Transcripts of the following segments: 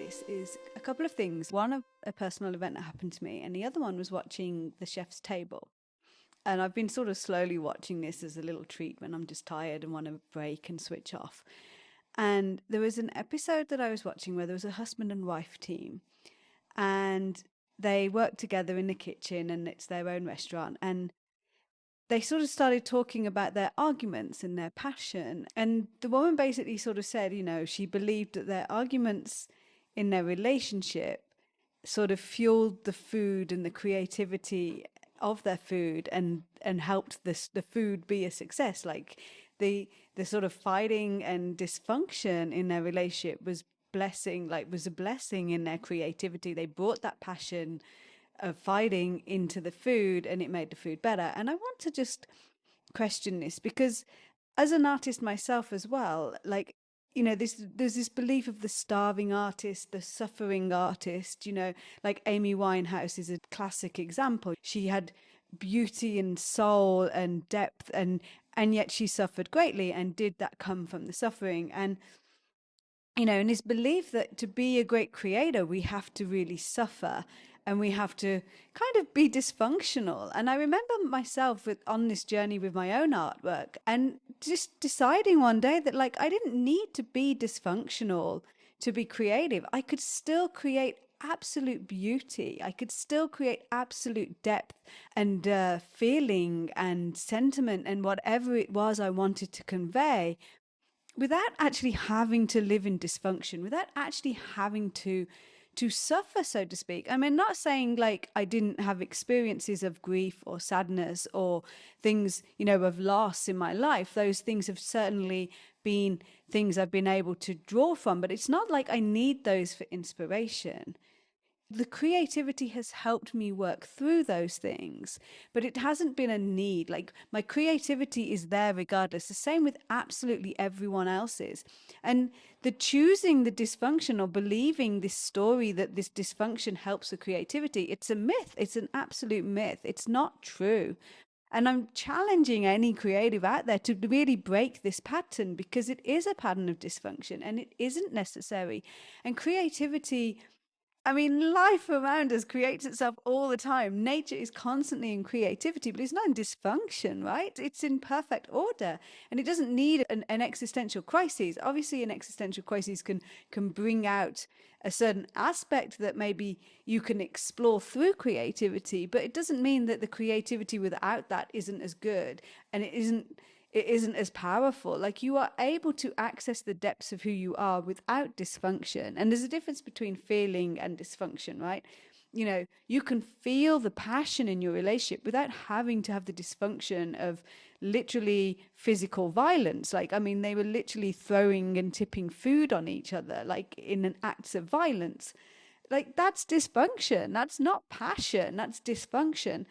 this is a couple of things. One, a personal event that happened to me, and the other one was watching The Chef's Table. And I've been sort of slowly watching this as a little treat when I'm just tired and want to break and switch off. And there was an episode that I was watching where there was a husband and wife team, and they work together in the kitchen, and it's their own restaurant. And they sort of started talking about their arguments and their passion. And the woman basically sort of said, she believed that their arguments in their relationship sort of fueled the food and the creativity of their food and helped the food be a success. Like the sort of fighting and dysfunction in their relationship was a blessing in their creativity. They brought that passion of fighting into the food, and it made the food better. And I want to just question this, because as an artist myself as well, there's this belief of the starving artist, the suffering artist, like Amy Winehouse is a classic example. She had beauty and soul and depth, and yet she suffered greatly. And did that come from the suffering? And and this belief that to be a great creator, we have to really suffer, and we have to kind of be dysfunctional. And I remember myself on this journey with my own artwork, and just deciding one day that I didn't need to be dysfunctional to be creative. I could still create absolute beauty. I could still create absolute depth and feeling and sentiment and whatever it was I wanted to convey, without actually having to live in dysfunction, without actually having to suffer, so to speak. I mean, not saying I didn't have experiences of grief or sadness or things, of loss in my life. Those things have certainly been things I've been able to draw from, but it's not like I need those for inspiration. The creativity has helped me work through those things, but it hasn't been a need. My creativity is there regardless. The same with absolutely everyone else's. And the choosing the dysfunction or believing this story that this dysfunction helps the creativity, it's a myth. It's an absolute myth. It's not true. And I'm challenging any creative out there to really break this pattern, because it is a pattern of dysfunction and it isn't necessary. And creativity, life around us creates itself all the time. Nature is constantly in creativity, but it's not in dysfunction, right? It's in perfect order, and it doesn't need an existential crisis. Obviously, an existential crisis can bring out a certain aspect that maybe you can explore through creativity, but it doesn't mean that the creativity without that isn't as good, and it isn't as powerful. You are able to access the depths of who you are without dysfunction. And there's a difference between feeling and dysfunction, right? You can feel the passion in your relationship without having to have the dysfunction of literally physical violence. They were literally throwing and tipping food on each other, in an acts of violence. That's dysfunction. That's not passion. That's dysfunction.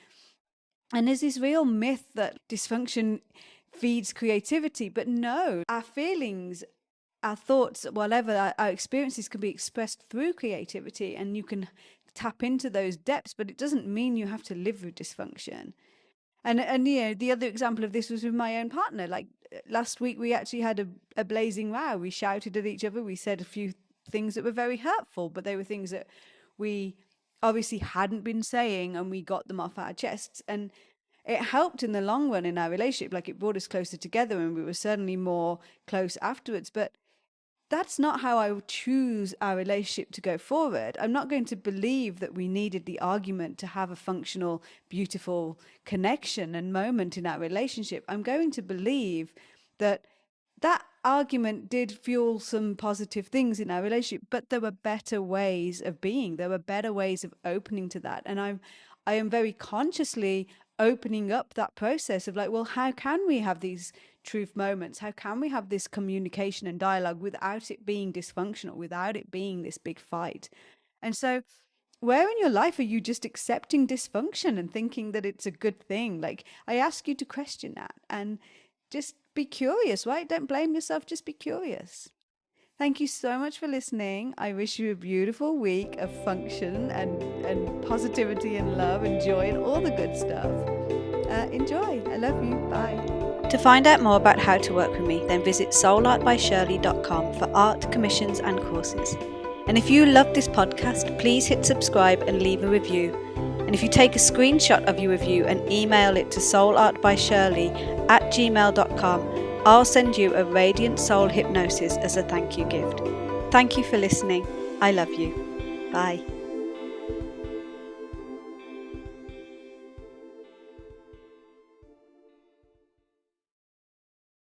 And there's this real myth that dysfunction feeds creativity, but no, our feelings, our thoughts, whatever, our experiences can be expressed through creativity, and you can tap into those depths, but it doesn't mean you have to live with dysfunction. And the other example of this was with my own partner. Last week we actually had a blazing row. We shouted at each other. We said a few things that were very hurtful, but they were things that we obviously hadn't been saying, and we got them off our chests. And it helped in the long run in our relationship. It brought us closer together, and we were certainly more close afterwards. But that's not how I would choose our relationship to go forward. I'm not going to believe that we needed the argument to have a functional, beautiful connection and moment in our relationship. I'm going to believe that argument did fuel some positive things in our relationship, but there were better ways of being. There were better ways of opening to that. And I am very consciously opening up that process of how can we have these truth moments? How can we have this communication and dialogue without it being dysfunctional, without it being this big fight? And so where in your life are you just accepting dysfunction and thinking that it's a good thing? I ask you to question that and just be curious, right? Don't blame yourself, just be curious. Thank you so much for listening. I wish you a beautiful week of function and positivity and love and joy and all the good stuff. Enjoy. I love you. Bye. To find out more about how to work with me, then visit soulartbyshirley.com for art, commissions and courses. And if you love this podcast, please hit subscribe and leave a review. And if you take a screenshot of your review and email it to soulartbyshirley@gmail.com, I'll send you a radiant soul hypnosis as a thank you gift. Thank you for listening. I love you. Bye.